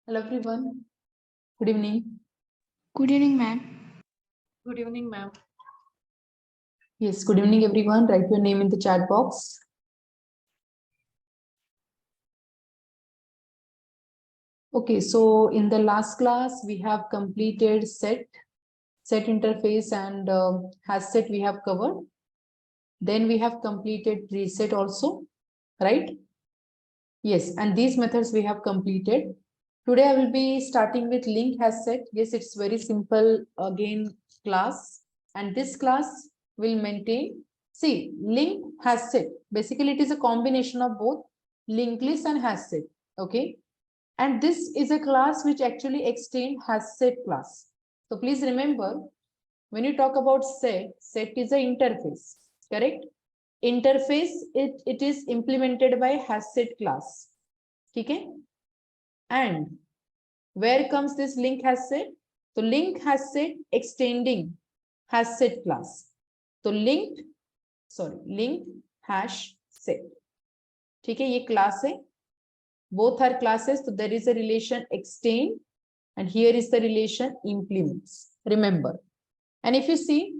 Hello everyone. Good evening. Good evening, ma'am. Good evening, ma'am. Yes, good evening everyone. Write your name in the chat box. Okay, so in the last class we have completed set interface and has set we have covered. Then we have completed preset also, right? Yes, and these methods we have completed. Today I will be starting with link has set. Yes, it's very simple again class, and this class will maintain. See, link has set. Basically, it is a combination of both linked list and has set. Okay, and this is a class which actually extend has set class. So please remember, when you talk about set is an interface, correct? Interface, it is implemented by has set class. Okay, and where comes this link has set? So link has set extending has set class. So linked hash set. ठीक है, ये class है. Both are classes. So there is a relation extend and here is the relation implements. Remember. And if you see,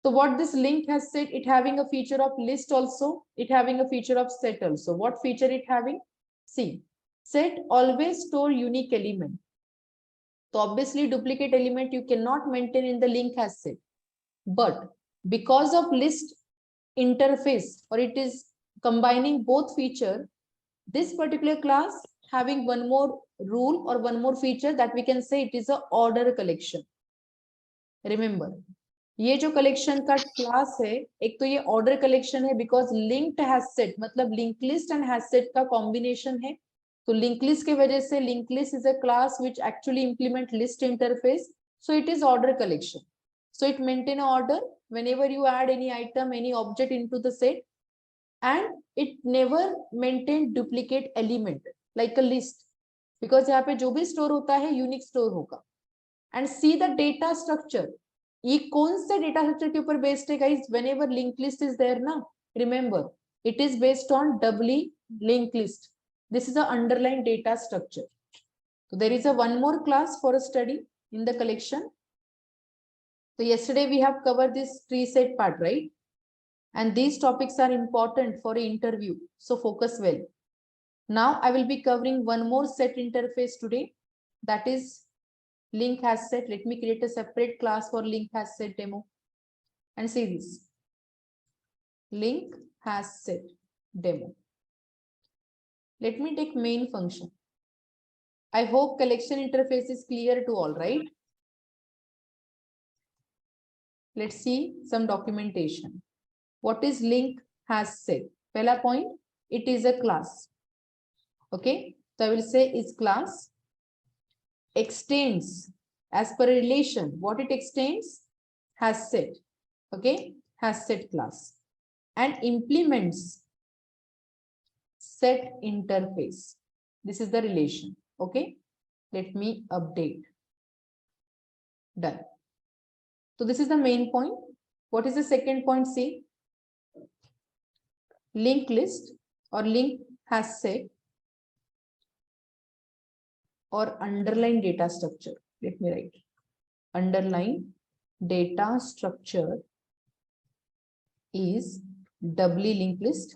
so what this link has set, it having a feature of list also, it having a feature of set also. What feature it having? See, set always store unique element. So obviously duplicate element you cannot maintain in the link has set. But because of list interface, or it is combining both feature, this particular class having one more rule or one more feature that we can say it is a order collection. Remember, ये जो collection का class है, एक तो ये order collection है because linked hash set, मतलब link list and has set का कॉम्बिनेशन है. तो लिंक लिस्ट के वजह से link list is a class which actually implement list interface. So it is order collection. So it maintain order whenever you add any item, any object into the set, and it never maintain duplicate element like a list, because यहाँ पे जो भी store होता है unique store होगा. And see the data structure. ये कौन से डेटा स्ट्रक्चर के ऊपर बेस्ड है guys? Whenever linked list is there ना, remember it is based on doubly linked list. This is the underlying data structure. So there is a one more class for a study in the collection. So yesterday we have covered this preset part, right? And these topics are important for an interview. So focus well. Now I will be covering one more set interface today. That is link has set. Let me create a separate class for link has set demo. And see this. Link has set demo. Let me take main function. I hope collection interface is clear to all, right? Let's see some documentation. What is link has set? Pehla point, it is a class. Okay, so I will say is class extends as per a relation. What it extends? Has set. Okay, has set class, and implements set interface. This is the relation. Okay, let me update. Done. So this is the main point. What is the second point? See, linked list or link has set or underlying data structure. Let me write underlying data structure is doubly linked list.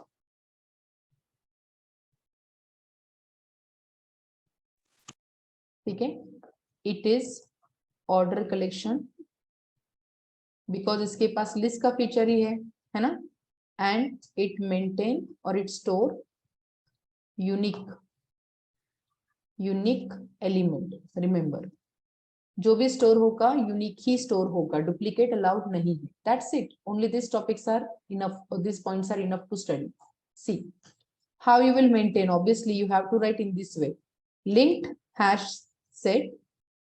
Okay, it is order collection because इसके पास list का feature ही है ना? And it maintain or it store unique element. Remember, जो भी store होगा unique ही store होगा, duplicate allowed नहीं है. That's it. Only this topics are enough, this points are enough to study. See how you will maintain. Obviously you have to write in this way. Linked hash set,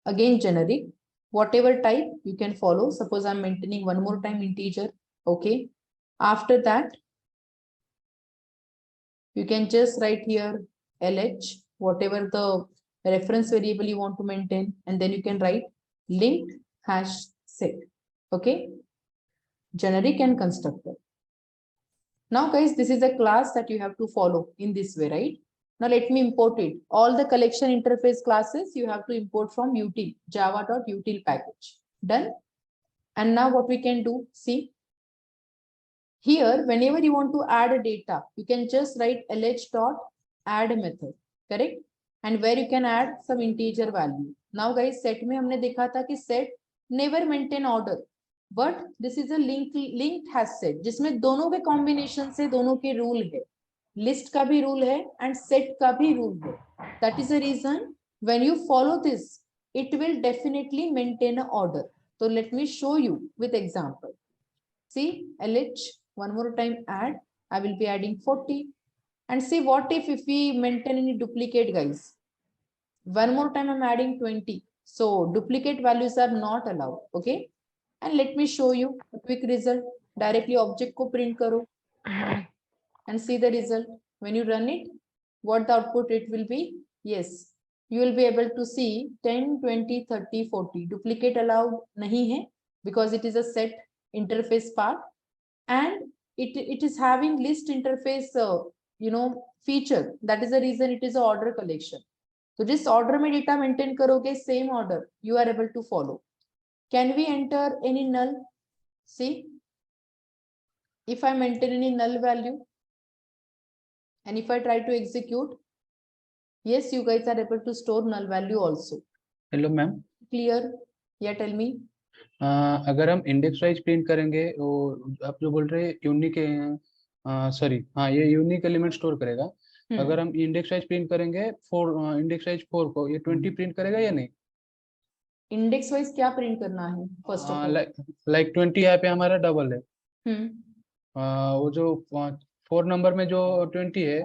again generic, whatever type you can follow. Suppose I'm maintaining one more time integer. Okay, after that you can just write here LH, whatever the reference variable you want to maintain, and then you can write linked hash set. Okay, generic and constructor. Now guys, this is a class that you have to follow in this way, right? Now let me import it. All the collection interface classes you have to import from util, java.util package. Done. And now what we can do, see, here, whenever you want to add a data, you can just write lh.add method, correct? And where you can add some integer value. Now guys, set में हमने देखा था कि set never maintain order, but this is a linked has set, जिसमें दोनों के combination से दोनों के rule है, list का भी rule है and set का भी rule है. That is the reason when you follow this, it will definitely maintain an order. So let me show you with example. See, LH, one more time add, I will be adding 40. And see what if we maintain any duplicate, guys. One more time I'm adding 20. So duplicate values are not allowed, okay? And let me show you a quick result. Directly object ko print karo. And see the result. When you run it, what the output it will be? Yes, you will be able to see 10, 20, 30, 40. Duplicate allowed nahi hai because it is a set interface part, and it is having list interface feature. That is the reason it is a order collection. So this order mein data maintain karoge, same order you are able to follow. Can we enter any null? See, if I maintain any null value and if I try to execute, yes, you guys are able to store null value also. Hello ma'am, Clear? Yeah, tell me. अगर हम index wise print करेंगे, वो आप जो बोल रहे हैं unique, sorry, हाँ, ये यूनिक एलिमेंट स्टोर करेगा. अगर हम इंडेक्स वाइज प्रिंट करेंगे इंडेक्स वाइज 4 को, ये 20 प्रिंट करेगा या नहीं? इंडेक्स वाइज क्या प्रिंट करना है? फर्स्ट ऑफ ऑल लाइक 20 यहाँ पे हमारा डबल है. वो जो 4 नंबर में जो 20 है,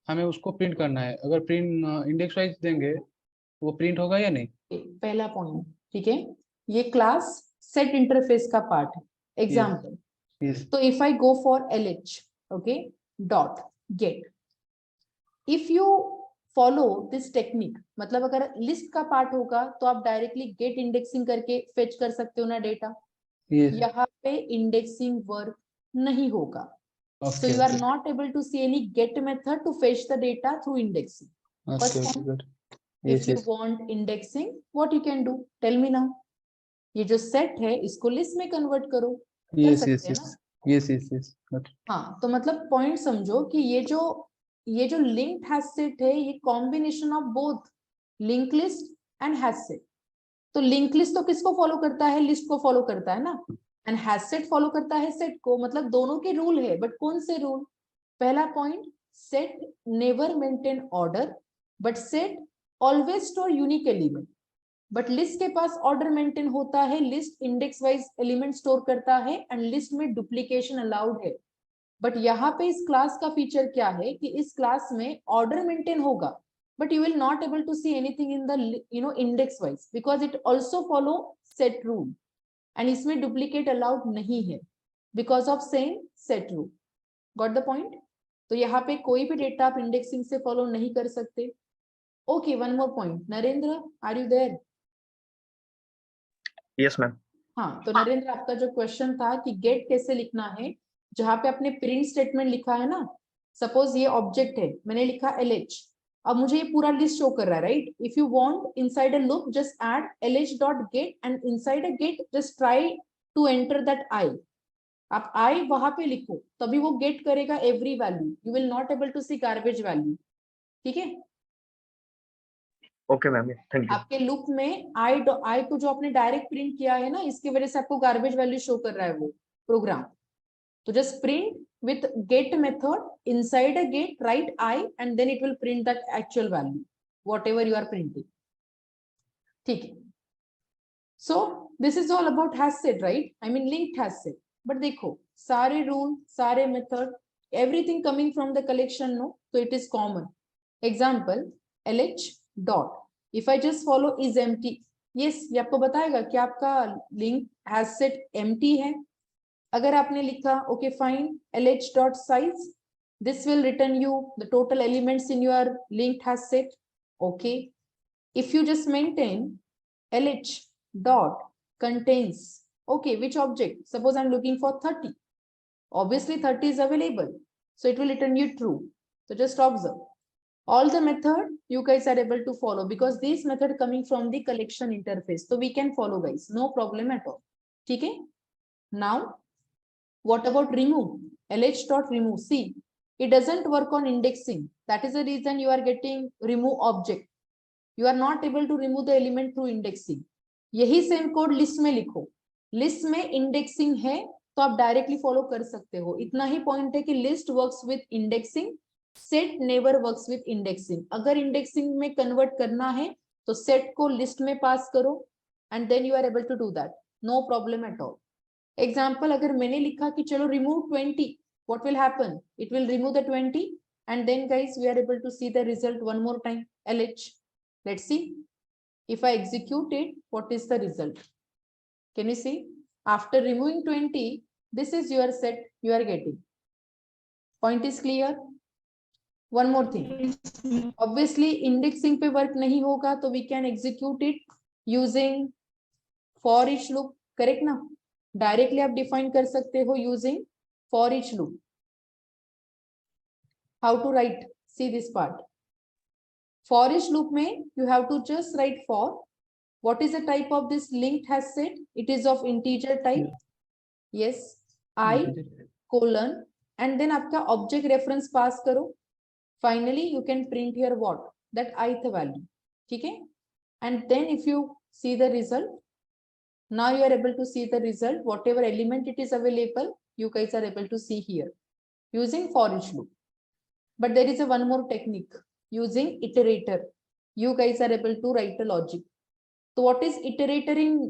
हमें उसको प्रिंट करना है. अगर प्रिंट इंडेक्स वाइज देंगे वो प्रिंट होगा या नहीं? पहला पॉइंट, ठीक है, ये क्लास सेट इंटरफेस का पार्ट है. एग्जाम्पल, तो if I go for LH, okay, dot gate, if you follow this technique, मतलब अगर लिस्ट का पार्ट होगा तो आप डायरेक्टली गेट इंडेक्सिंग करके फेच कर सकते हो ना डेटा. यहाँ पे इंडेक्सिंग वर्क नहीं होगा. So you are not able to see any get method to fetch the data through indexing. If you want indexing, what you can do? Tell me now. ये जो set है इसको list में convert करो. yes. हाँ, तो मतलब point समझो कि ये जो linked has set है, ये combination of both linked list and has set. तो linked list तो किसको follow करता है? List को follow करता है ना. And has set follow करता है set को. मतलब दोनों के rule है, but कौन से rule? पहला point, set never maintain order, but set always store unique element. But list के पास order maintain होता है, list index wise element store करता है, and list में duplication allowed है. But यहाँ पे इस class का feature क्या है कि इस class में order maintain होगा, but you will not able to see anything in the index wise because it also follow set rule. And इसमें duplicate allowed नहीं है because of same set rule. Got the point? तो यहाँ पे कोई भी data आप इंडेक्सिंग से फॉलो नहीं कर सकते. Okay, one more point. Narendra, are you there? Yes, ma'am. हाँ, तो नरेंद्र, आपका जो क्वेश्चन था कि गेट कैसे लिखना है, जहाँ पे आपने प्रिंट स्टेटमेंट लिखा है ना, सपोज ये ऑब्जेक्ट है, मैंने लिखा LH, अब मुझे ये पूरा लिस्ट शो कर रहा है, right? If you want inside a loop just add LH.get and inside a get just try to enter that I. आप I वहां पे लिखो, तभी वो गेट करेगा every value. You will not able to see garbage value. ठीक है? Okay ma'am, thank you. आपके लूप में I को जो आपने डायरेक्ट प्रिंट किया है ना, इसकी वजह से आपको गार्बेज वैल्यू शो कर रहा है वो प्रोग्राम. तो just print with get method inside a get, write I and then it will print that actual value whatever you are printing. ठीक है? So this is all about has set, right? I mean linked has set. But देखो, सारे rule, सारे method, everything coming from the collection, no? So it is common. Example, LH dot. If I just follow is empty, yes, ये आपको बताएगा कि आपका link has set empty है. अगर आपने लिखा okay fine LH dot size, this will return you the total elements in your linked has set. Okay, if you just maintain LH dot contains, okay, which object? Suppose I'm looking for 30. Obviously 30 is available, so it will return you true. So just observe. All the method you guys are able to follow because this method coming from the collection interface, so we can follow guys, no problem at all. Okay. Now what about remove? LH dot remove. See, it doesn't work on indexing. That is the reason you are getting remove object. You are not able to remove the element through indexing. यही same code list में लिखो. List में indexing है तो आप directly follow कर सकते हो. इतना ही पॉइंट है कि list works with indexing, set never works with indexing. अगर इंडेक्सिंग में कन्वर्ट करना है तो सेट को लिस्ट में पास करो and then you are able to do that, no problem at all. Example अगर मैंने लिखा कि चलो remove 20, what will happen? It will remove the 20 and then guys we are able to see the result one more time. LH, let's see if I execute it, what is the result? Can you see? After removing 20, this is your set you are getting. Point is clear? One more thing, obviously indexing पे work नहीं होगा तो we can execute it using for each loop, correct ना? Directly आप define कर सकते हो using for each loop. How to write? See this part. For each loop में you have to just write for. What is the type of this linked hash set? It is of integer type. Yes, i colon and then आपका object reference pass करो. Finally you can print here what? That ith value. ठीक है. And then if you C the result, now you are able to see the result. Whatever element it is available, you guys are able to see here using for each loop. But there is a one more technique using iterator. You guys are able to write a logic. So what is iterator in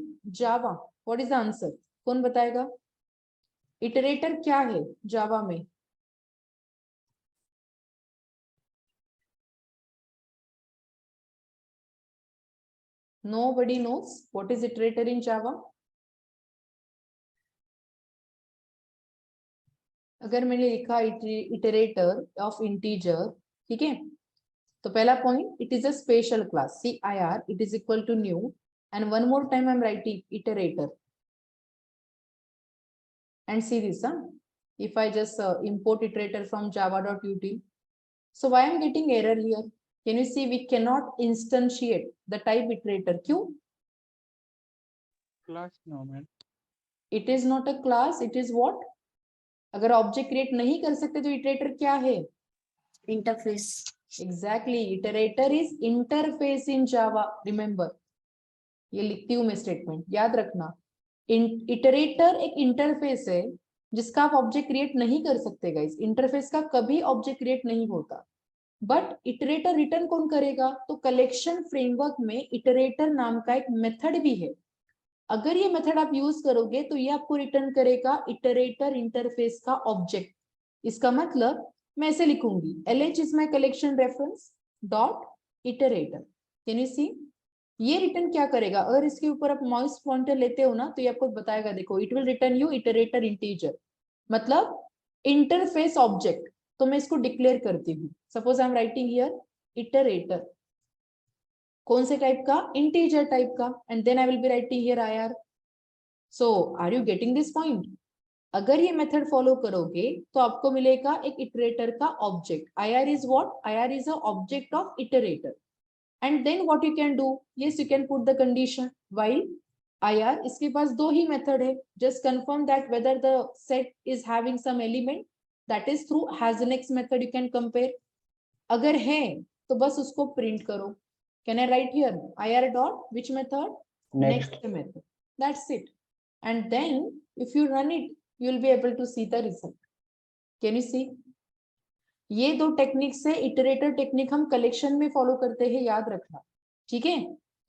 Java? What is the answer? कौन बताएगा? Iterator क्या है Java में? Nobody knows what is iterator in Java. अगर मैंने लिखा iterator of integer, ठीक है, तो पहला point, it is a special class. CIR, it is equal to new and one more time I am writing iterator and see this. If I just import iterator from java.util, so why I'm getting error here? Can you see we cannot instantiate the type iterator? क्यों? Class no man. It is not a class, it is what? अगर object create नहीं कर सकते तो iterator क्या है? Interface. Exactly, iterator is interface in Java. Remember, ये लिखती हूं मैं स्टेटमेंट, याद रखना. इटरेटर एक इंटरफेस है जिसका आप ऑब्जेक्ट क्रिएट नहीं कर सकते गाइस. इंटरफेस का कभी ऑब्जेक्ट क्रिएट नहीं होता. बट इटरेटर रिटर्न कौन करेगा? तो कलेक्शन फ्रेमवर्क में इटरेटर नाम का एक मेथड भी है. अगर ये मेथड आप यूज करोगे तो ये आपको रिटर्न करेगा इटरेटर इंटरफेस का ऑब्जेक्ट. इसका मतलब मैं ऐसे लिखूंगी, LH is my collection reference dot iterator. Can you see? ये रिटर्न क्या करेगा? अगर इसके ऊपर आप माउस पॉइंटर लेते हो ना तो ये आपको बताएगा, देखो, it will return you iterator integer, मतलब इंटरफेस ऑब्जेक्ट. तो मैं इसको डिक्लेयर करती हूँ. Suppose I am writing here iterator, कौन से टाइप का? इंटीजर टाइप का. And then I will be writing here IR. So are you getting this point? अगर ये मेथड फॉलो करोगे तो आपको मिलेगा एक इटरेटर का object. IR is what? IR is a object of iterator. And then what you can do? Yes, you can put the condition while IR. इसके पास दो ही मेथड है. Just confirm that whether the set is having some element, that is through has next method you can compare. अगर है तो बस उसको प्रिंट करो. Can I write here IR dot which method? Next method. That's it. And then if you run it, you will be able to see the result. Can you see? ये दो technique से iterator technique हम collection में follow करते हैं, याद रखना. ठीक है.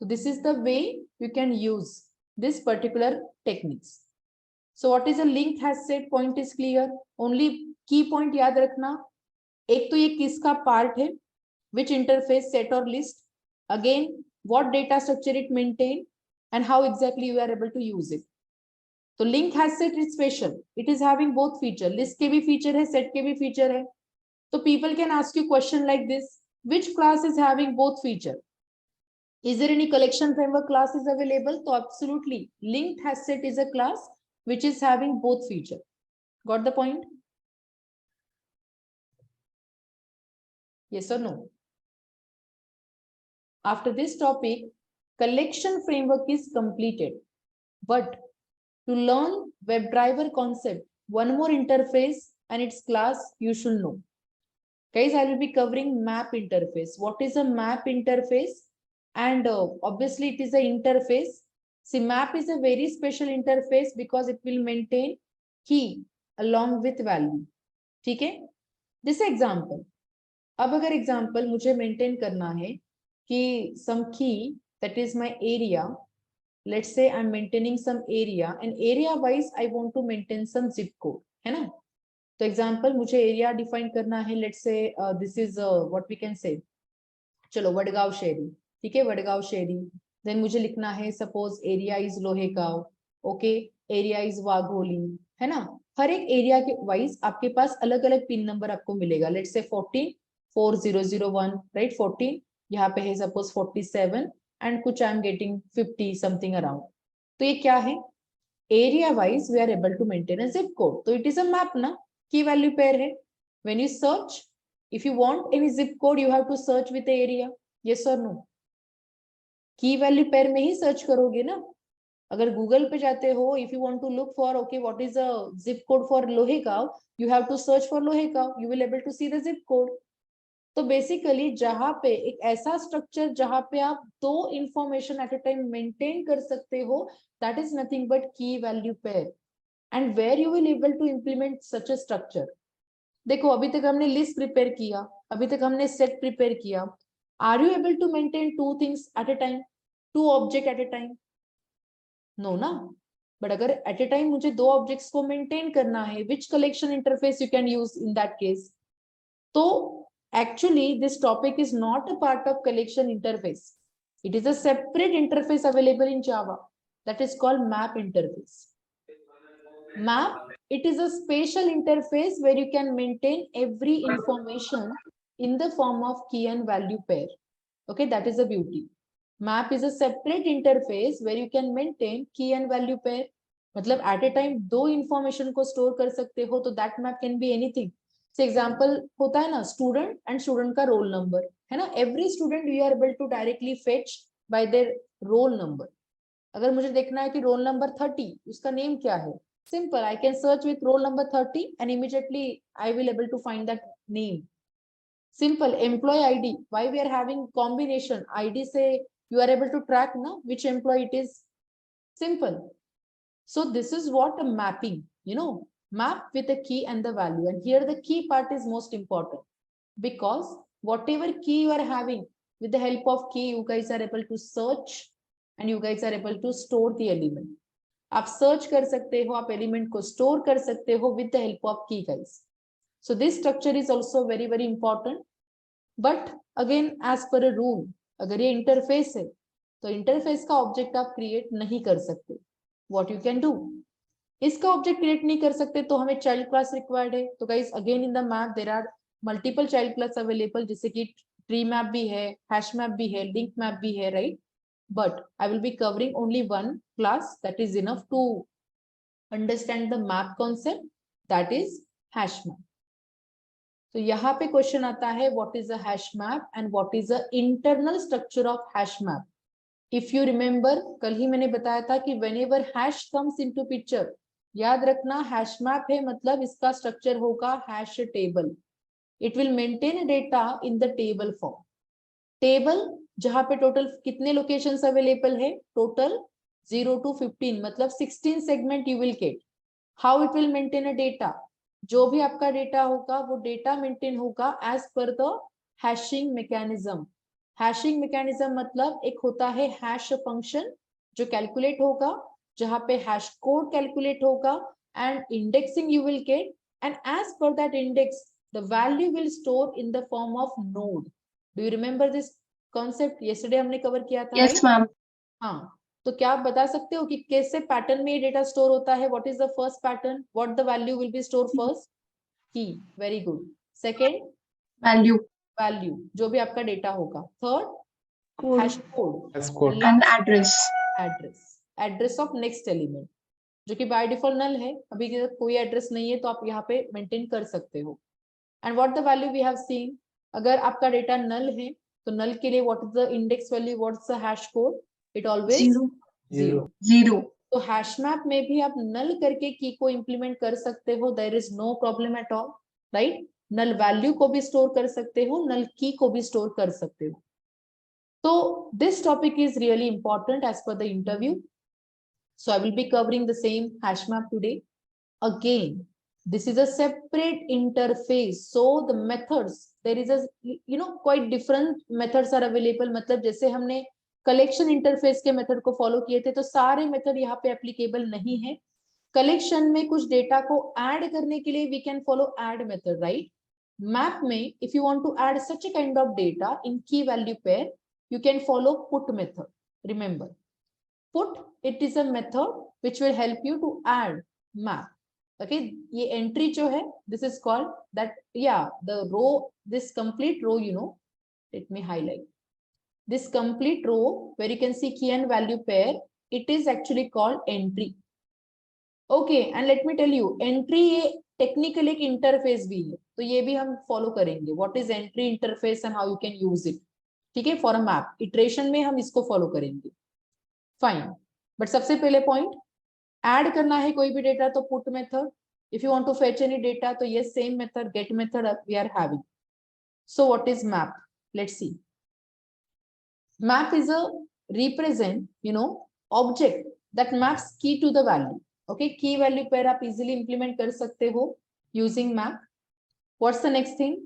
तो this is the way you can use this particular techniques. So what is a link has set? Point is clear. Only की पॉइंट याद रखना. एक तो ये किसका पार्ट है, विच इंटरफेस, सेट और list. Again, what data structure it maintain and how exactly you are able to use it. So link has set is special. It is having both feature. List के भी feature है, set के भी feature है. So people can ask you question like this: which class is having both feature? Is there any collection framework class is available? So absolutely, linked has set is a class which is having both feature. Got the point? Yes or no? After this topic, collection framework is completed. But to learn WebDriver concept, one more interface and its class you should know. Guys, I will be covering map interface. What is a map interface? And obviously it is an interface. See, map is a very special interface because it will maintain key along with value. ठीक है? This example. अब अगर example मुझे maintain करना है कि some key, that is my area. Let's say I'm maintaining some area and area wise I want to maintain some zip code, है ना? तो एग्जाम्पल मुझे एरिया डिफाइन करना है, let's say this is what we can say, चलो वडगांव शहरी, ठीक है, वडगांव शहरी. देन मुझे लिखना है suppose area is Lohegaon, okay, area is Wagholi, है ना. हर एक एरिया के वाइज आपके पास अलग अलग पिन नंबर आपको मिलेगा. लेट्स से 14 4001, राइट, 14, यहाँ पे है सपोज 47 एंड कुछ I am getting 50 something around. तो ये क्या है? Area wise we are able to maintain a zip code. तो इट इज अ मैप ना, key value pair है. When you search, if you want any zip code, you have to search with the area. Yes or no? Key value pair में ही search करोगे ना. अगर Google पे जाते हो, if you want to look for, okay, what is the zip code for Lohegaon, you have to search for Lohegaon. You will able to see the zip code. तो basically जहां पे एक ऐसा स्ट्रक्चर जहां पे आप दो information at a time maintain कर सकते हो, दैट इज नथिंग बट की value pair. And where you will able to implement such a structure. देखो अभी तक हमने लिस्ट प्रिपेयर किया, अभी तक हमने सेट प्रिपेयर किया. Are you able to maintain two things at a time, two object at a time? No ना. बट अगर एट अ टाइम मुझे दो ऑब्जेक्ट्स को मेंटेन करना है, which collection interface you can use in that case? तो actually this topic is not a part of collection interface. It is a separate interface available in Java, that is called map interface. Map, it is a spatial interface where you can maintain every information in the form of key and value pair. Okay, that is the beauty. Map is a separate interface where you can maintain key and value pair. मतलब at a time दो information को store कर सकते हो, तो that map can be anything. So example होता है ना, student and student का roll number, है ना. Every student you are able to directly fetch by their roll number. अगर मुझे देखना है कि roll number 30, उसका name क्या है? Simple, I can search with roll number 30 and immediately I will able to find that name. Simple. Employee ID, why we are having combination ID, say you are able to track na which employee it is. Simple. So this is what a mapping, you know, map with a key and the value. And here the key part is most important, because whatever key you are having, with the help of key you guys are able to search and you guys are able to store the element. आप search कर सकते हो, आप element को store कर सकते हो with the help of key guys. So this structure is also very very important. But again as per a rule, अगर ये इंटरफेस है तो इंटरफेस का ऑब्जेक्ट आप क्रिएट नहीं कर सकते. व्हाट यू कैन डू, इसका ऑब्जेक्ट क्रिएट नहीं कर सकते तो हमें चाइल्ड क्लास रिक्वायर्ड है. तो guys again in the map there are multiple child class available, जैसे कि ट्री मैप भी है, हैश मैप भी है, लिंक मैप भी है, right. But I will be covering only one class, that is enough to understand the map concept, that is hash map. तो यहाँ पे क्वेश्चन आता है, what is a hash map and what is the internal structure of hash map. If you remember, कल ही मैंने बताया था कि whenever hash comes into picture, याद रखना hash map है मतलब इसका स्ट्रक्चर होगा hash table. It will maintain data in the table form. Table जहां पे टोटल कितने लोकेशंस अवेलेबल है, टोटल 0 to 15, मतलब 16 segment you will get. How it will maintain a data, जो भी आपका डेटा होगा वो डेटा मेंटेन होगा as per the hashing mechanism. Hashing mechanism मतलब एक होता है हैश फंक्शन जो कैलकुलेट होगा, जहां पे हैश कोड कैलकुलेट होगा and indexing you will get, and as per that index the value will store in the form of node. Do you remember this concept? Yesterday हमने cover किया था. Yes, ma'am. हाँ, तो क्या आप बता सकते हो कि कैसे पैटर्न में डेटा स्टोर होता है? What is the first pattern, what the value will be store first? Key. Very good. Second Value. Value, जो भी आपका डेटा होगा. Third hash code, And address. Address, address of next element, जो कि by default नल है, अभी कोई address नहीं है तो आप यहाँ पे मेंटेन कर सकते हो. And what the value we have seen, अगर आपका डेटा नल है तो null के लिए what is the index value, what's the hash code? It always Zero. zero. Zero. तो हैश मैप में भी आप नल करके की को इंप्लीमेंट कर सकते हो, there is no problem at all, right? Null value को भी स्टोर कर सकते हो, नल की को भी स्टोर कर सकते हो. तो this topic is really important as per the interview. So I will be covering the same hash map today. Again, this is a separate interface, so the methods, there is a quite different methods are available. मतलब जैसे हमने collection interface के method को follow किए थे, तो सारे method यहाँ पे एप्लीकेबल नहीं है. कलेक्शन में कुछ डेटा को ऐड करने के लिए we can follow add method, right? Map में if you want to add such a kind of data in key value pair, you can follow put method. Remember, put it is a method which will help you to add map. Okay, ये entry जो है, this is called that, yeah, the row, this complete row, let me highlight this complete row where you can see key and value pair, it is actually called entry. Okay, and let me tell you, entry ये technical एक interface भी है, तो ये भी हम follow करेंगे. What is entry interface and how you can use it? ठीक है, for a map iteration में हम इसको follow करेंगे. Fine, but सबसे पहले point, ऐड करना है कोई भी डेटा तो put method. If you want to fetch any data तो ये same method get method we are having. So what is map? Let's see. Map is a represent object that maps key to the value. Okay, key value पर आप easily implement कर सकते हो using map. What's the next thing?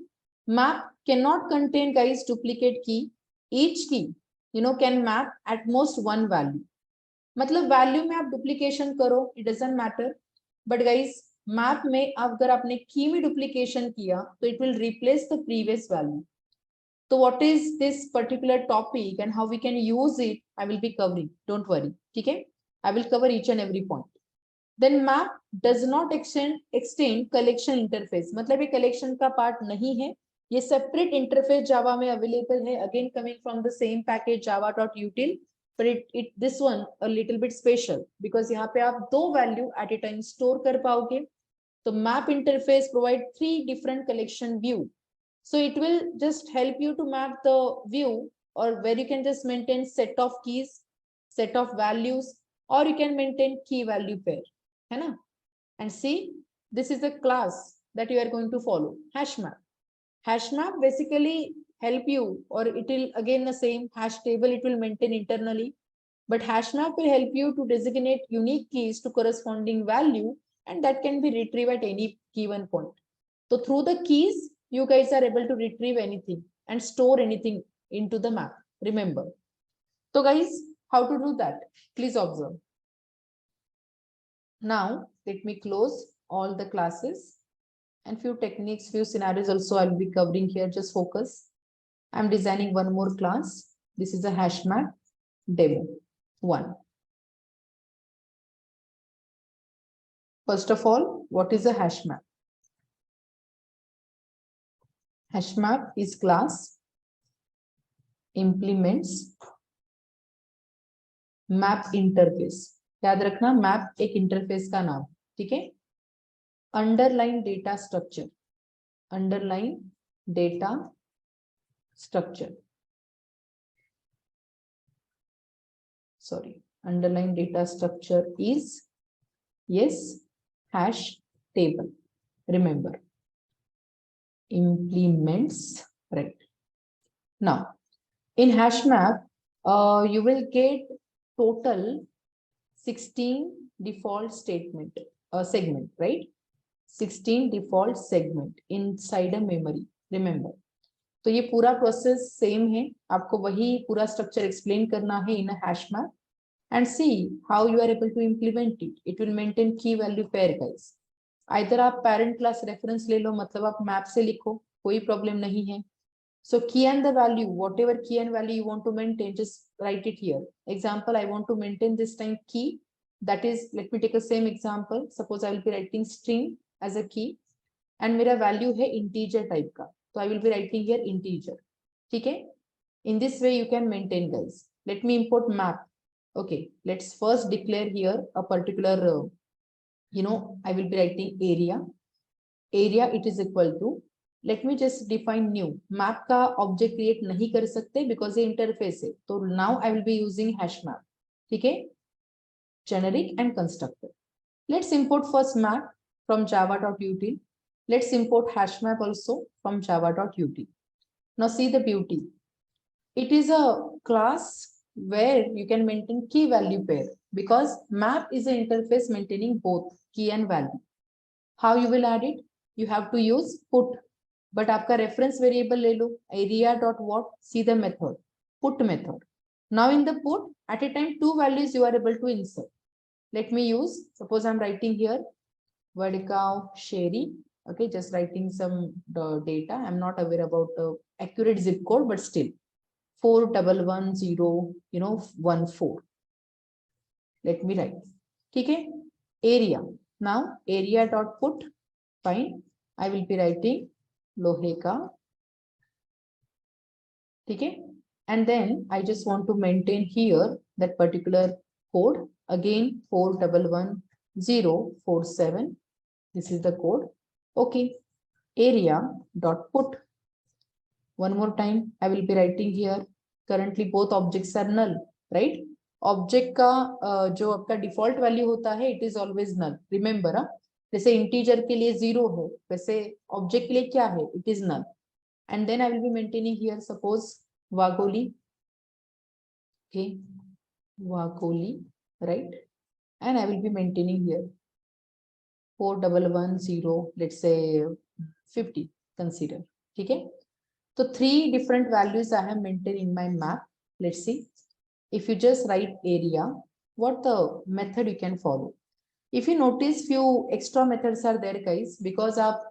Map can not contain guys duplicate key. Each key can map at most one value. मतलब value में आप duplication करो, it doesn't matter, but guys map में अगर आपने की में डुप्लीकेशन किया तो it will replace the previous value. तो what is this particular topic and how we can use it, I will be covering, don't worry. ठीक है, I will cover each and every point. Then map does not extend collection interface. मतलब ये collection का part नहीं है, ये separate interface जावा में available है. Again coming from the same package java.util, but this one a little bit special because यहाँ पे आप दो value at a time store कर पाओगे. तो map interface provide 3 different collection view, so it will just help you to map the view, or where you can just maintain set of keys, set of values, or you can maintain key value pair, है ना? And see, this is the class that you are going to follow, hash map. Hash map basically help you, or it will again the same hash table it will maintain internally, but hash map will help you to designate unique keys to corresponding value, and that can be retrieved at any given point. So through the keys you guys are able to retrieve anything and store anything into the map, remember. So guys, how to do that? Please observe. Now let me close all the classes, and few techniques, few scenarios also I'll be covering here. Just focus. I'm designing one more class. This is a hash map demo 1. First of all, what is a hash map? Hash map is class implements map interface. याद रखना, map एक interface का नाम, ठीक है? Underline data structure. Underline data structure. Sorry, underlying data structure is, yes, hash table. Remember, implements, right? Now in hash map you will get total 16 default segment, right? 16 default segment inside a memory. Remember, तो ये पूरा process same है, आपको वही पूरा structure explain करना है in a hash map, and see how you are able to implement it. It will maintain key value pair guys. Either आप पेरेंट क्लास रेफरेंस ले लो, मतलब आप मैप से लिखो, कोई प्रॉब्लम नहीं है. So key and the value, whatever key and value you want to maintain, just write it here. Example, I want to maintain this time key, that is, let me take a same example. Suppose I will be writing string as a key, and मेरा value है integer type का, so I will be writing here integer. ठीक है? In this way you can maintain guys. Let me import map. Okay, let's first declare here a particular I will be writing area. Area, it is equal to let me just define new. Map का object create नहीं कर सकते because ये interface है. तो now I will be using hash map. ठीक है, generic and constructor. Let's import first map from java.util. Let's import hash map also from java.util. Now see the beauty. It is a class where you can maintain key value pair because map is an interface maintaining both key and value. How you will add it? You have to use put. But आपका reference variable ले लो area dot what? See the method put method. Now in the put, at a time 2 values you are able to insert. Let me use, suppose I'm writing here Vadikav Sherry. Okay, just writing some data. I'm not aware about the accurate zip code, but still 4110 14. Let me write. Okay, area. Now area dot put. Fine. I will be writing Loheka. Okay, and then I just want to maintain here that particular code again 411047. This is the code. Okay, area dot put. One more time I will be writing here. Currently both objects are null, right? Object का जो आपका default value होता है it is always null. Remember, जैसे integer के लिए 0 है वैसे ऑब्जेक्ट के लिए क्या है, it is null. And then I will be maintaining here suppose Wagholi. Okay, Wagholi, right? And I will be maintaining here 4110, let's say 50, consider. ठीक है, तो 3 different values I have maintained in my map. Let's see. If you just write area, what the method you can follow? If you notice few extra methods are there guys, because आप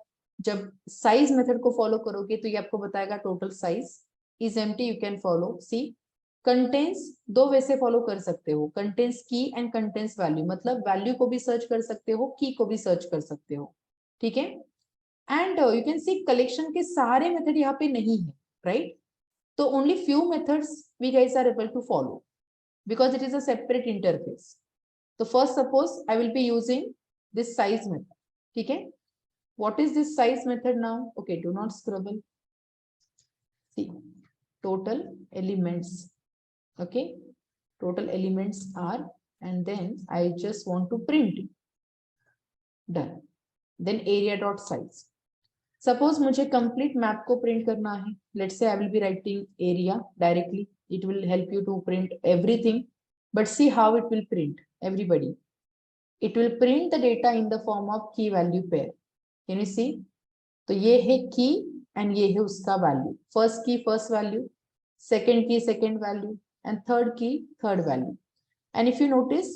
जब size method को follow करोगे तो ये आपको बताएगा total size is empty. You can follow. See, contains 2 वैसे follow कर सकते हो, कंटेंस की एंड कंटेंस वैल्यू. मतलब वैल्यू को भी सर्च कर सकते हो, की को भी सर्च कर सकते हो. ठीक है, and you can see collection के सारे मेथड यहाँ पे नहीं है, राइट? तो only few methods we guys are able to follow because it is a separate interface. तो first suppose I will be using this size method. ठीक है, what is this size method now? Okay, do not scrabble. See, total elements. Okay, total elements are, and then I just want to print it. Done. Then area dot size. Suppose मुझे complete map को print करना है. Let's say I will be writing area directly. It will help you to print everything. But see how it will print. Everybody, it will print the data in the form of key value pair. Can you see? तो ये है key and ये है उसका value. First key first value, second key second value, and third key third value. And if you notice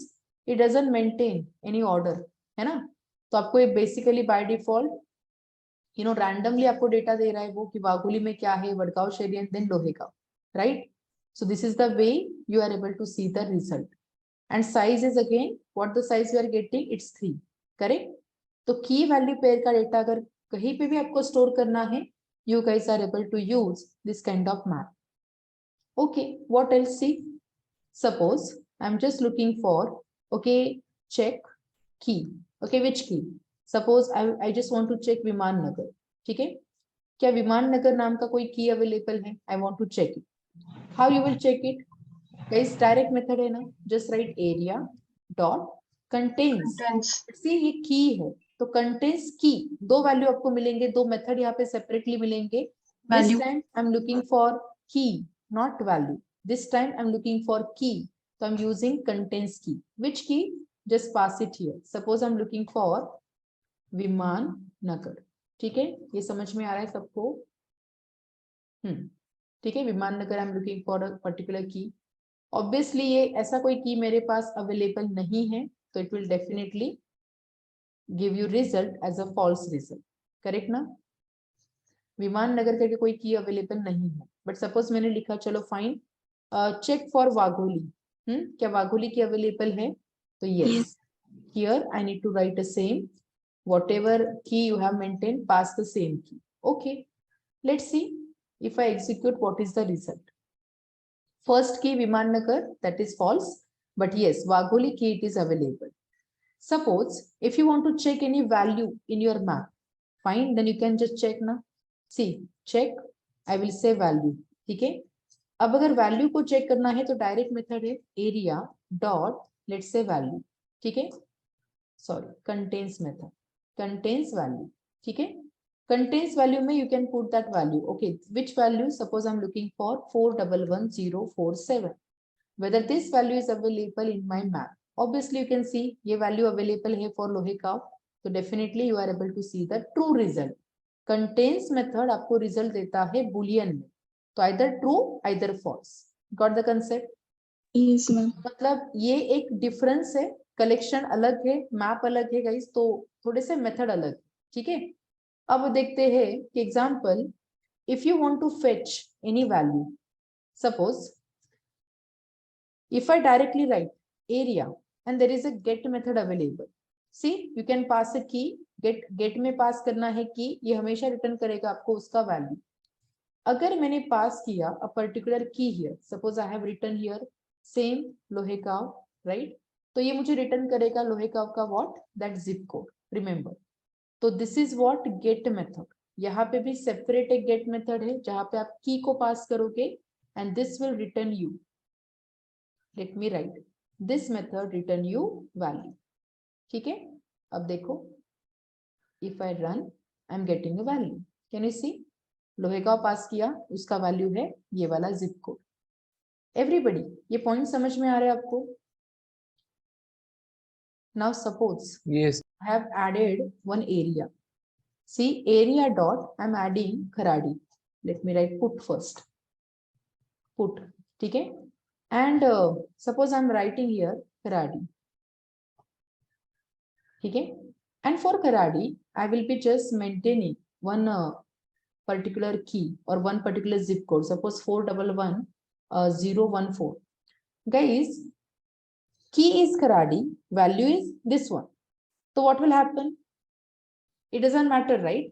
it doesn't maintain any order, है ना? तो आपको ये basically by default randomly आपको डेटा दे रहा है वो कि वागुली में क्या है, Wadgaon Sheri and then Lohegaon, right? So this is the way you are able to see the result. And size is again what the size you are getting, it's 3, correct? तो key value pair का data अगर कहीं पे भी आपको store करना है, you guys are able to use this kind of map. Okay, what else? See, suppose I'm just looking for, okay, check key. Okay, which key? Suppose I just want to check विमान नगर. ठीक है, क्या विमान नगर नाम का कोई की available है? I want to check it. How you will check it? Guys, direct method है ना, just write area dot contains. See, ये की है तो contains की 2 वैल्यू आपको मिलेंगे, 2 मेथड यहाँ पे सेपरेटली मिलेंगे. This time I'm looking for key, not value. This time I'm looking for key, so I'm using contains key. Which key? Just pass it here. Suppose I'm looking for विमान नगर. ठीक है, ये समझ में आ रहा है सबको? ठीक है, विमान नगर I'm looking for a particular key. Obviously ये ऐसा कोई की मेरे पास अवेलेबल नहीं है, तो it will definitely give you result as a false result. Correct ना? विमान नगर करके कोई की अवेलेबल नहीं है. बट सपोज मैंने लिखा चलो फाइन चेक फॉर वाघोली. क्या वाघोली की अवेलेबल है? तो yes, here I need to write the same, whatever key you have maintained, pass the same key. Okay, let's see if I execute what is the result. First key विमान नगर, that is false, but yes, Wagholi key it is available. Suppose if you want to check any value in your map, fine, then you can just check now. See check, I will say value, ठीक है। अब अगर value को check करना है तो direct method है area dot let's say value, ठीक है, sorry contains method, contains value, ठीक है। कंटेन्स वैल्यू में you can put that value, okay, which value, suppose I am looking for 411047, whether this value is available in my map. Obviously you can see ये value available है for Lohegaon, तो definitely you are able to see the true result. Contains method आपको result देता है boolean में, तो either true either false. Got the concept? Yes, ma'am. मतलब ये एक difference है, collection अलग है, map अलग है guys, तो थोड़े से method अलग, ठीक है। अब देखते हैं कि example, if you want to fetch any value, suppose if I directly write area and there is a get method available, see you can pass a key, get में pass करना है key, ये हमेशा return करेगा आपको उसका value। अगर मैंने pass किया a particular key here, suppose I have written here same Lohegaon, right, तो ये मुझे return करेगा लोहेगांव का what, that zip code, remember। तो this is what get method, यहाँ पे भी separate एक get method है जहाँ पे आप key को pass करोगे and this will return you, let me write this method return you value, ठीक है। अब देखो if I run I am getting a value, can you see, Lohegaon पास किया, उसका वैल्यू है ये वाला जिप कोड। एवरीबडी ये पॉइंट समझ में आ रहा है आपको? Now suppose yes, I have added one area, see area dot I am adding Kharadi, let me write put first, put, ठीक है, and suppose I am writing here Kharadi, ठीक है, and for Kharadi I will be just maintaining one particular key or one particular zip code, suppose 411014, guys key is Kharadi, value is this one, so what will happen, it doesn't matter right,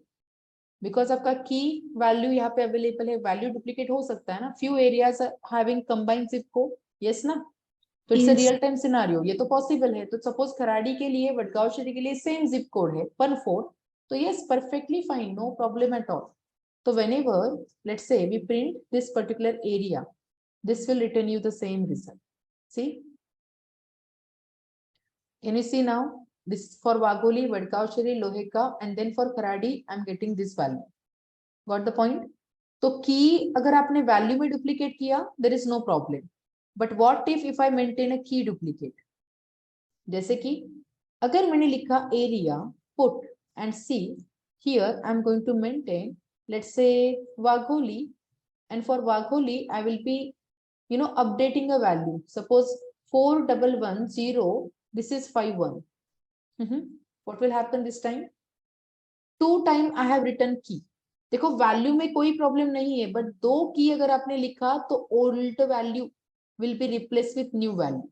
because आपका key value यहाँ पे available है, value duplicate हो सकता है ना, few areas are having combined zip code, yes ना, तो it's Yes. Real time scenario, ये तो पॉसिबल है। तो सपोज खराड़ी के लिए वडगांव शहरी के लिए सेम जिप कोड है 14, तो yes perfectly fine, no problem at all. तो whenever let's say we print this particular area, this will return you the same result, see, can you see now, this for Wagholi, Wadgaon Sheri, Lohegaon, and then for Kharadi I am getting this value, got the point. तो की अगर आपने value में duplicate किया there is no problem, but what if I maintain a key duplicate, जैसे कि अगर मैंने लिखा area put and see here I am going to maintain let's say Wagholi, and for Wagholi I will be updating a value, suppose 4110, this is 51, what will happen this time, 2 time I have written key, देखो value में कोई problem नहीं है, but 2 की अगर आपने लिखा तो old value will be replace with new value,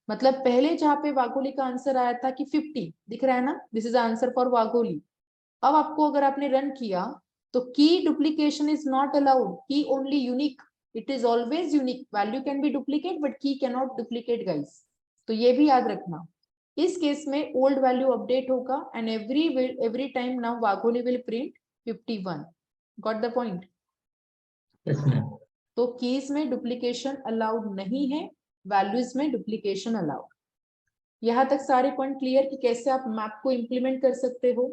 मतलब पहले जहाँ पे वाघोली का आंसर आया था कि 50 दिख रहा है ना, this is answer for Wagholi. अब आपको अगर आपने रन किया तो की डुप्लीकेशन इज नॉट अलाउड, की only unique, it is always unique, value can be duplicate but की कैन नॉट डुप्लीकेट गाइस, तो ये भी याद रखना। इस केस में ओल्ड वैल्यू अपडेट होगा and every time now Wagholi will print 51, got the point. तो कीज में डुप्लीकेशन अलाउड नहीं है, वैल्यूज में डुप्लीकेशन अलाउड। यहाँ तक सारे पॉइंट क्लियर कि कैसे आप मैप को इंप्लीमेंट कर सकते हो,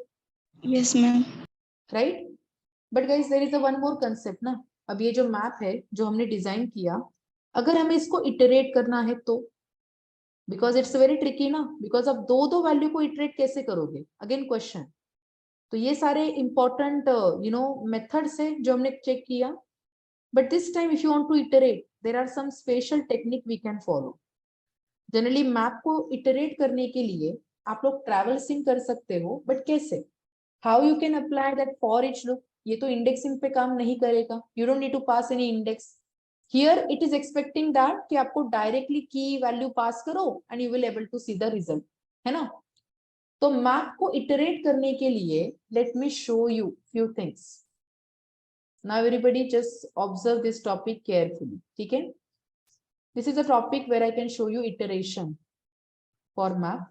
Yes, ma'am. Right. But guys there is a one more concept ना, अब ये जो मैप है जो हमने डिजाइन किया, अगर हमें इसको इटरेट करना है तो, बिकॉज इट्स वेरी ट्रिकी ना, बिकॉज आप दो वैल्यू को इटरेट कैसे करोगे, अगेन क्वेश्चन। तो ये सारे इंपॉर्टेंट मेथड्स है जो हमने चेक किया, but this time if you want to iterate there are some special technique we can follow. Generally map को इटरेट करने के लिए आप लोग ट्रैवल सिंक कर सकते हो, बट कैसे, how you can apply that for each loop, ये तो इंडेक्सिंग पे काम नहीं करेगा, you don't need to pass any index here, it is expecting that कि आपको डायरेक्टली की वैल्यू पास करो and you will able to see the result, है ना। तो मैप को इटरेट करने के लिए let me show you few things. Now everybody just observe this topic carefully, ठीक है। This is a topic where I can show you iteration for map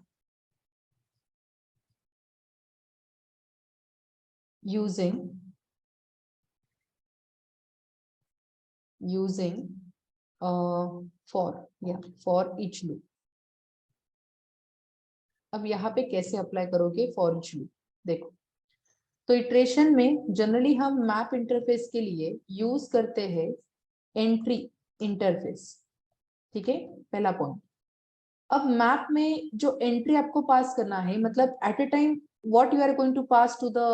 using using for each loop. अब यहाँ पे कैसे apply करोगे for each loop? देखो, तो iteration में जनरली हम मैप इंटरफेस के लिए यूज करते हैं एंट्री इंटरफेस, ठीक है, पहला पॉइंट। अब मैप में जो एंट्री आपको पास करना है, मतलब at a time what you are going to pass to the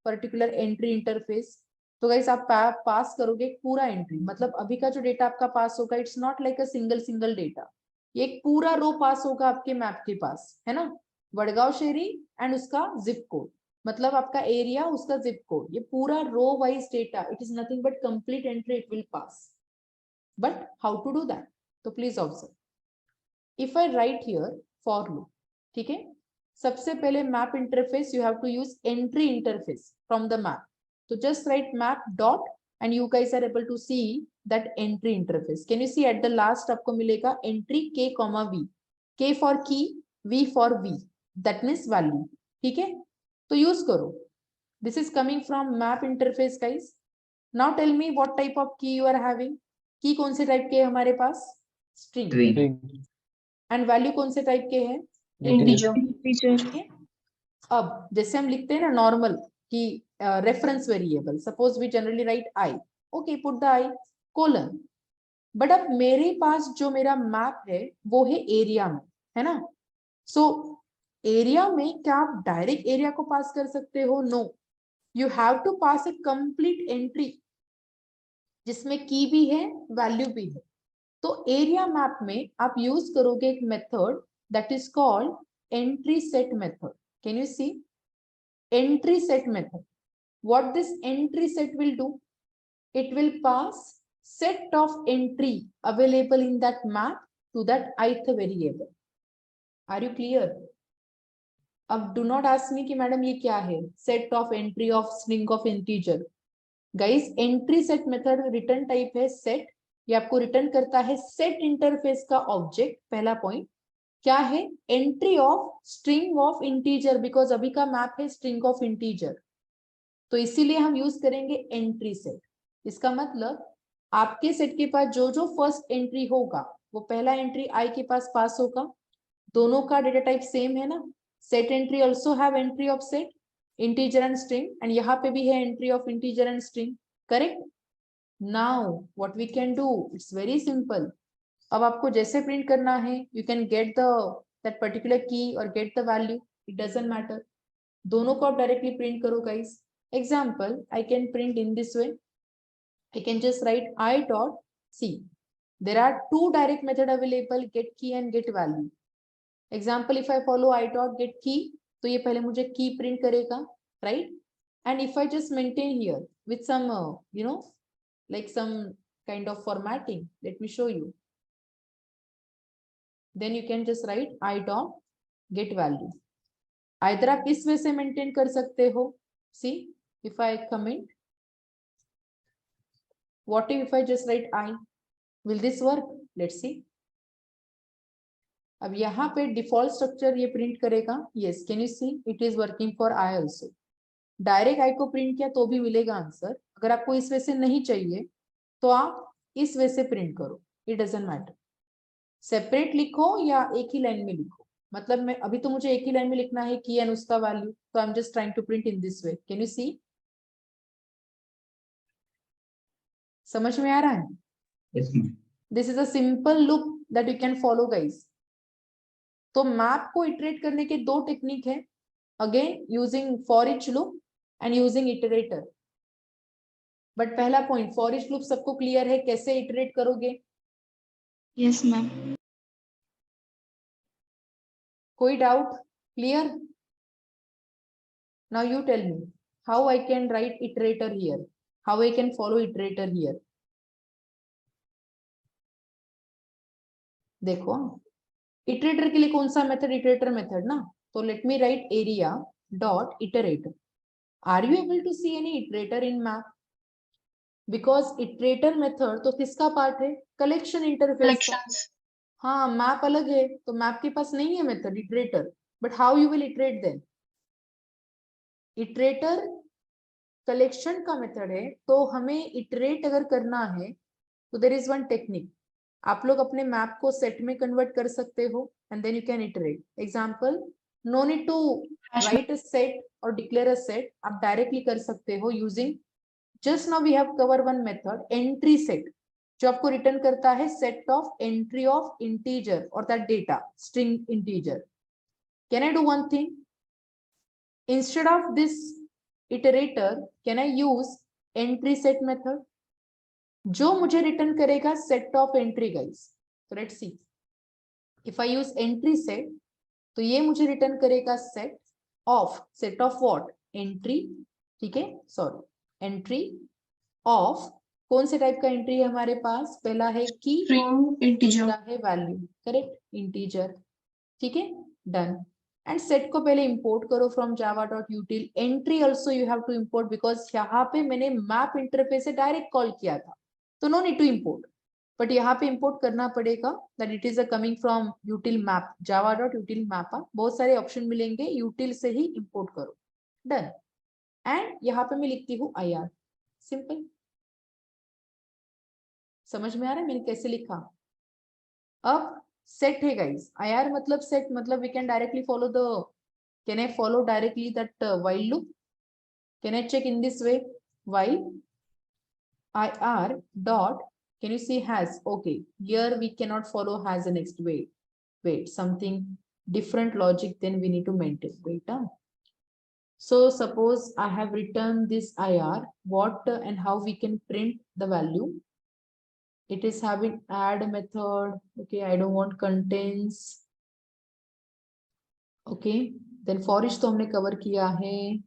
particular entry interface, तो गाइस आप पास करोगे पूरा एंट्री, मतलब अभी का जो डेटा आपका पास होगा, it's not like a single data, ये एक पूरा रो पास होगा आपके मैप के पास, है ना, वडगांव शहरी एंड उसका जिप कोड, मतलब आपका एरिया, उसका जिप कोड, ये पूरा row wise data, it is nothing but complete entry it will pass. But how to do that? तो please observe, if I write here for loop, ठीक है, सबसे पहले map interface you have to use entry interface from the map, तो just write map dot and you guys are able to see that entry interface. Can you see at the last आपको मिलेगा entry k comma v, k for key, v for v, that means value, ठीक है, तो use करो। This is coming from map interface guys. Now tell me what type of key you are having. Key कौन से type के है हमारे पास? String. And value कौन से टाइप के हैं? Integer. Teacher. अब जैसे हम लिखते हैं ना नॉर्मल कि reference variable, suppose we generally write I, okay put the I colon, but अब मेरे पास जो मेरा मैप है वो है एरिया में, है ना, सो एरिया में क्या आप डायरेक्ट एरिया को पास कर सकते हो? No, you have to pass a complete entry जिसमें की भी है वैल्यू भी है। तो एरिया मैप में आप यूज करोगे एक method that is called entry set method. Can you see? Entry set method. What this entry set will do? It will pass set of entry available in that map to that ith variable. Are you clear? अब do not ask me कि madam ये क्या है? Set of entry of string of integer. Guys, entry set method return type है set, ये आपको return करता है set interface का ऑब्जेक्ट, पहला पॉइंट। क्या है? Entry of string of integer, because अभी का मैप है स्ट्रिंग ऑफ इंटीजर, तो इसीलिए हम यूज करेंगे एंट्री सेट। इसका मतलब आपके सेट के पास जो जो फर्स्ट एंट्री होगा वो पहला एंट्री आई के पास होगा, दोनों का डेटा टाइप सेम है ना, set entry also have entry of set integer and string, and यहाँ पे भी है entry of integer and string, correct? Now what we can do, it's very simple. अब आपको जैसे प्रिंट करना है, you can get the that particular key और get the value, it doesn't matter, दोनों को आप डायरेक्टली प्रिंट करो guys. Example, I can print in this way, I can just right I dot see, there are two direct method available, get key and get value. Example, if I follow I dot get key, तो ये पहले मुझे key print करेगा, right, and if I just maintain here with some you know like some kind of formatting, let me show you, then you can just write I dot get value. Either आप इस वे से maintain कर सकते हो, see if I comment, what if I just write I, will this work? Let's see. अब यहाँ पे default structure ये प्रिंट करेगा, yes, can you see it is working for I also. Direct I को print किया तो भी मिलेगा आंसर, अगर आपको इस वे से नहीं चाहिए तो आप इस वे से प्रिंट करो, it doesn't matter, सेपरेट लिखो या एक ही लाइन में लिखो, मतलब मैं अभी तो मुझे एक ही लाइन में लिखना है की एंड उसका वैल्यू, तो I am just trying to print in this way. Can you see? समझ में आ रहा है? Yes, ma'am. This is a simple loop that you can follow guys. तो मैप को इटरेट करने के दो टेक्निक है, again using for each loop and using iterator. But पहला पॉइंट, फॉर ईच लूप सबको क्लियर है कैसे इटरेट करोगे? Yes, ma'am. कोई doubt? Clear? Now you tell me how I can write iterator here, how I can follow iterator here. देखो, iterator के लिए कौन सा मेथड? इटरेटर मेथड ना, तो let me write area dot iterator. Are you able to see any iterator in map? Because iterator method तो किसका part है? Collection interface. Collections. हाँ, मैप अलग है, तो मैप के पास नहीं है method iterator, but how you will iterate then? Iterator collection का मेथड है, तो हमें इटरेट अगर करना है तो देयर इज वन टेक्निक, आप लोग अपने मैप को सेट में कन्वर्ट कर सकते हो and then you can iterate. Example, no need to write a set और डिक्लेयर अ सेट, आप डायरेक्टली कर सकते हो using, just now we have cover one method entry set, जो आपको रिटर्न करता है set of entry of integer और that data string integer. Can I do one thing, instead of this iterator can I use entry set method, जो मुझे return करेगा set of entry guys. तो let's see, if I use entry set तो ये मुझे return करेगा set of what, entry. ठीक है, सॉरी, एंट्री ऑफ कौन से टाइप का एंट्री है हमारे पास, पहला है की, String integer. दूसरा है वैल्यू. Correct, integer. ठीक है, डन. एंड सेट को पहले इंपोर्ट करो from java.util. Entry also you have to import because यहाँ पे मैंने मैप इंटरफेस से डायरेक्ट कॉल किया था, तो no need to import, but यहाँ पे इंपोर्ट करना पड़ेगा. That it is a coming from util map, java.util map. बहुत सारे ऑप्शन मिलेंगे, util से ही इंपोर्ट करो. डन. एंड यहाँ पे मैं लिखती हूँ IR. सिंपल, समझ में आ रहा है मैंने कैसे लिखा. अब सेट है गाइस, IR मतलब सेट, मतलब we can directly follow the, can I follow directly that while loop, can I check in this way, while IR dot, can you see has, okay, here we cannot follow has the next way, wait, something different logic then we need to maintain, wait. So suppose I have written this IR, what and how we can print the value. It is having add method, okay, I don't want contains, okay, then for each तो हमने cover किया है.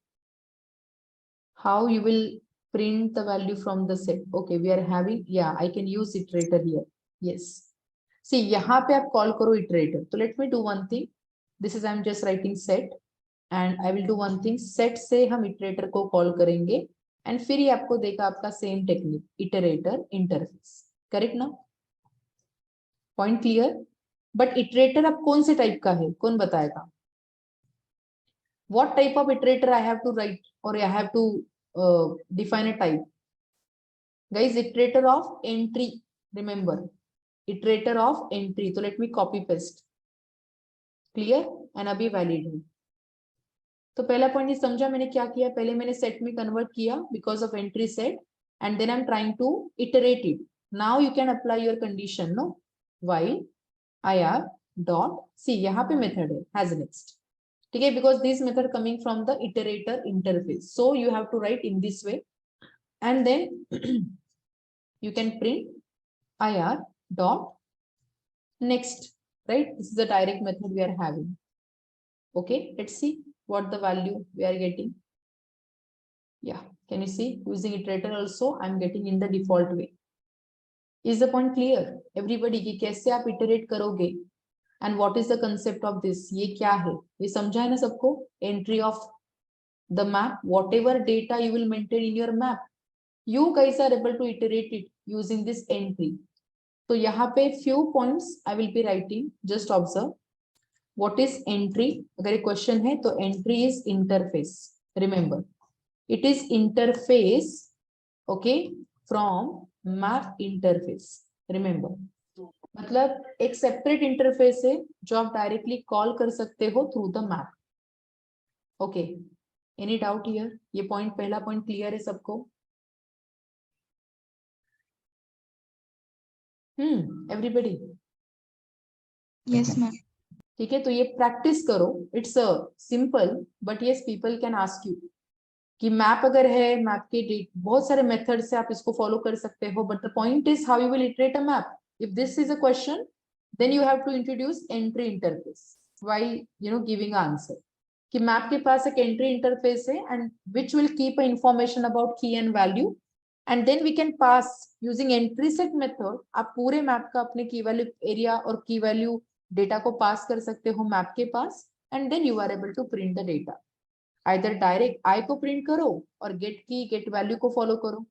How you will print the value from the set, okay, we are having, yeah, I can use iterator here, yes. See, यहाँ पे आप call करो iterator, तो let me do one thing, this is I'm just writing set and I will do one thing, set से हम iterator को call करेंगे and फिर ये आपको देगा आपका same technique, iterator interface. Correct ना, पॉइंट क्लियर. बट इटरेटर अब कौन से टाइप का है, कौन बताएगा, what type of iterator I have to write और I have to define a type. Guys, iterator of entry, remember, iterator of entry. तो let me copy paste, clear and अभी वैलिड है. तो पहला पॉइंट ये समझा मैंने क्या किया, पहले मैंने सेट में कन्वर्ट किया because of entry set and then I am trying to iterate it. Now you can apply your condition, no, while IR dot, see यहाँ पे method है has next, ठीक है, because this method coming from the iterator interface, so you have to write in this way and then you can print IR dot next, right? This is the direct method we are having. Okay, let's see what the value we are getting. Yeah, can you see, using iterator also I'm getting in the default way. Is the point clear everybody कि कैसे आप iterate करोगे and what is the concept of this, ये क्या है, ये समझा है ना सबको. Entry of the map, whatever data you will maintain in your map, you guys are able to iterate it using this entry. तो यहाँ पे few points I will be writing, just observe. What is entry? अगर एक question है तो entry is interface. Remember, it is interface, okay, from map interface. Remember, मतलब एक separate interface है जो आप डायरेक्टली कॉल कर सकते हो through the map. Okay, any doubt here, ये पॉइंट, पहला पॉइंट क्लियर है सबको. Everybody, Yes, ma'am. ठीक है, तो ये प्रैक्टिस करो. It's simple but yes people can ask you कि मैप अगर है, मैप के बहुत सारे मेथड से आप इसको फॉलो कर सकते हो, but the point is how you will iterate a map. If this is a question then you have to introduce entry interface while giving answer. कि मैप के पास एक एंट्री इंटरफेस है and which will keep a information about key and value and then we can pass using entry set method. आप पूरे map का अपने की वैल्यू एरिया और की वैल्यू डेटा को पास कर सकते हो मैप के पास and then you are able to print the data. Either direct I को प्रिंट करो और गेट की गेट वैल्यू को फॉलो करो.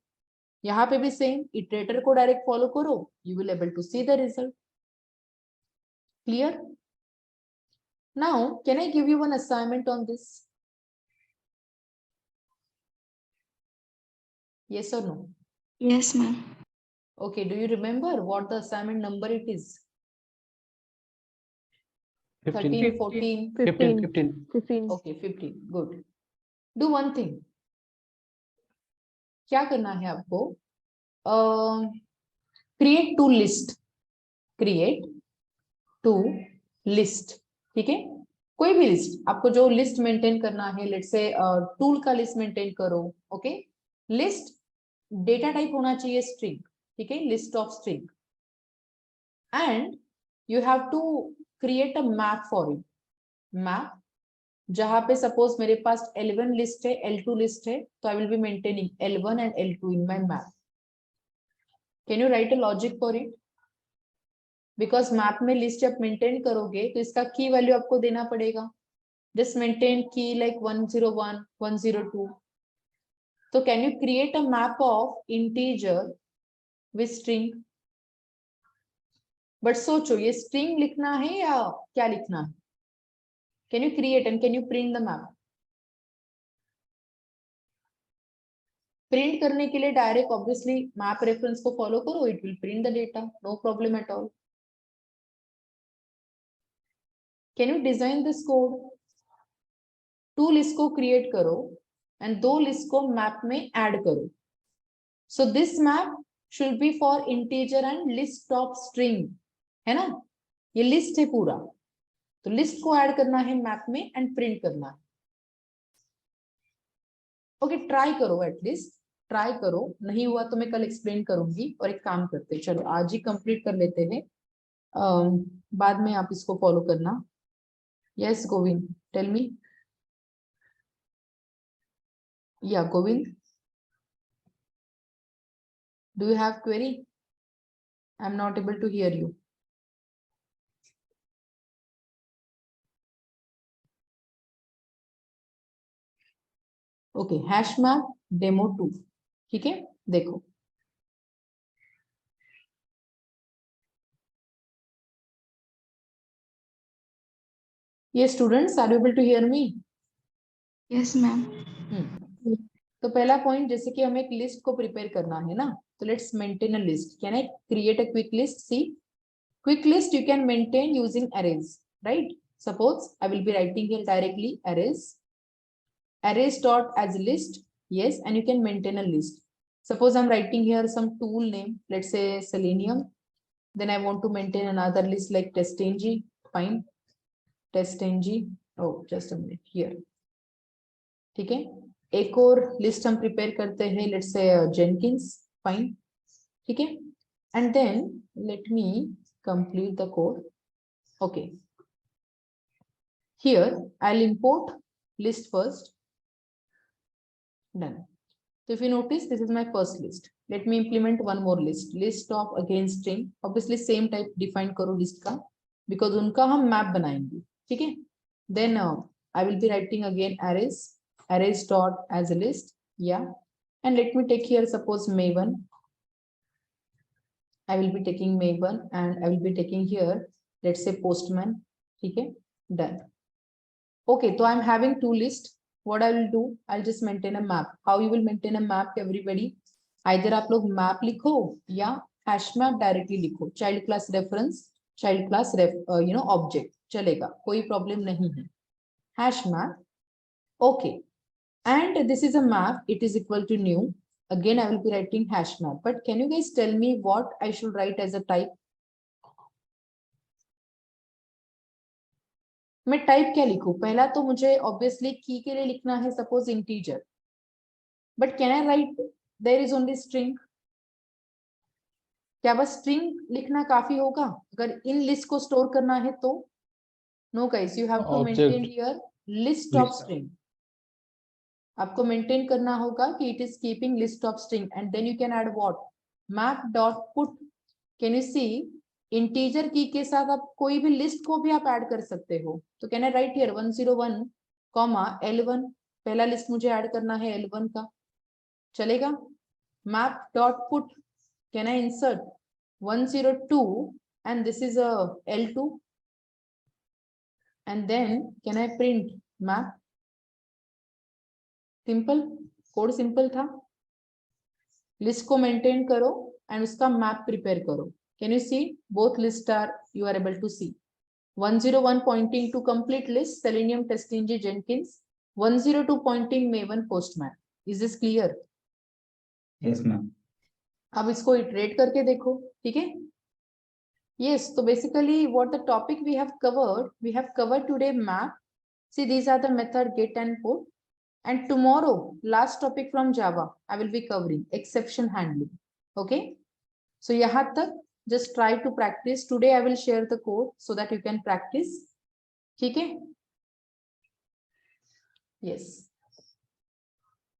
यहाँ पे भी सेम, इटरेटर को डायरेक्ट फॉलो करो, you will able to see the result. Clear? Now can I give you one assignment on this? Yes और no? Yes, ma'am. Okay, do you remember what the assignment number it is? 15, 13, 14? 15. Okay, 15. Good. Do one thing. क्या करना है आपको? Create two list. Create two list. ठीक है? कोई भी list, आपको जो लिस्ट मेंटेन करना है, लेट्स से टूल का लिस्ट मेंटेन करो. ओके, लिस्ट डेटा टाइप होना चाहिए स्ट्रिंग. ठीक है, list of string. And you have to create a map for it. Map जहां पे सपोज मेरे पास L1 लिस्ट है, L2 लिस्ट है, तो आई will be maintaining L1 and L2 in my map. Can you right a logic for it? Because map में list जब maintain करोगे तो इसका की वैल्यू आपको देना पड़ेगा. जस्ट मेंटेन की लाइक 101, 102. तो can you create a map of integer with string? But सोचो, ये स्ट्रिंग लिखना है या क्या लिखना है? Can you create and can you print the map? Print करने के लिए डायरेक्ट ऑब्वियसली मैप रेफरेंस को फॉलो करो, it will print the data, no problem at all. Can you design this code? Two list को create करो and दो list को map में ऐड करो. So this map should be for integer and list of string, है ना? ये list है पूरा, तो लिस्ट को ऐड करना है मैप में एंड प्रिंट करना है. ओके, ट्राई करो, एटलीस्ट ट्राई करो. नहीं हुआ तो मैं कल एक्सप्लेन करूंगी. और एक काम करते हैं, चलो आज ही कंप्लीट कर लेते हैं, बाद में आप इसको फॉलो करना. Yes Govind, tell me. या Govind, do you have query? I'm not able to hear you. Okay, hash map demo 2. ठीक है, देखो. Yes, students, are you able to hear me? Yes, ma'am. तो पहला पॉइंट, जैसे कि हमें एक लिस्ट को प्रिपेयर करना है ना, तो let's maintain a list. Can I create a quick list? See, quick list you can maintain using arrays, right? Suppose I will be writing here directly arrays, arrays dot as list. Yes, and you can maintain a list. Suppose I'm writing here some tool name, let's say Selenium. Then I want to maintain another list like TestNG. Fine, TestNG. Oh, just a minute here. ठीक है, एक और list हम prepare करते हैं, let's say Jenkins. Fine, ठीक है. And then let me complete the code. Okay, here I'll import list first. Done. So if you notice, this is my first list. Let me implement one more list. List of again string. Obviously same type define करो list का, because उनका हम map बनाएंगे. ठीक है. Then I will be writing again arrays. Arrays dot as a list. Yeah. And let me take here suppose Maven. I will be taking Maven and I will be taking here, let's say Postman. Okay, done. Okay, so I'm having two lists. What I will do, I'll just maintain a map. How you will maintain a map, everybody? Either आप लोग map लिखो या hash map directly लिखो. Child class reference, child class object चलेगा, कोई problem नहीं है. Hash map. Okay, and this is a map. It is equal to new. Again, I will be writing hash map. But can you guys tell me what I should write as a type? मैं type क्या लिखूं? पहला तो मुझे obviously की के लिए लिखना है suppose integer. But can I write there is only string? क्या बस स्ट्रिंग लिखना काफी होगा अगर इन लिस्ट को स्टोर करना है तो? No guys, you have to maintain here list of string. आपको मेंटेन करना होगा कि it is keeping list of string. And then you can add what? Map dot put. Can you see, integer key के साथ आप कोई भी list को भी आप ऐड कर सकते हो. तो can I write here 101 comma L1. पहला लिस्ट मुझे ऐड करना है L1 का, चलेगा? Map dot put, can I insert 102 and this is a L2. And then can I print map. Simple code, simple था. लिस्ट को मेंटेन करो and उसका मैप प्रिपेयर करो. Can you see both list are you are able to see. 101 pointing to complete list Selenium, TestNG, Jenkins. 102 pointing Maven, Postman. Is this clear? Yes, ma'am. अब इसको iterate करके देखो. ठीक है. Yes, so basically what the topic we have covered today map. See, these are the method get and put. And tomorrow, last topic from Java, I will be covering exception handling. Okay. So यहाँ तक just try to practice. Today I will share the code so that you can practice. ठीक है. Yes.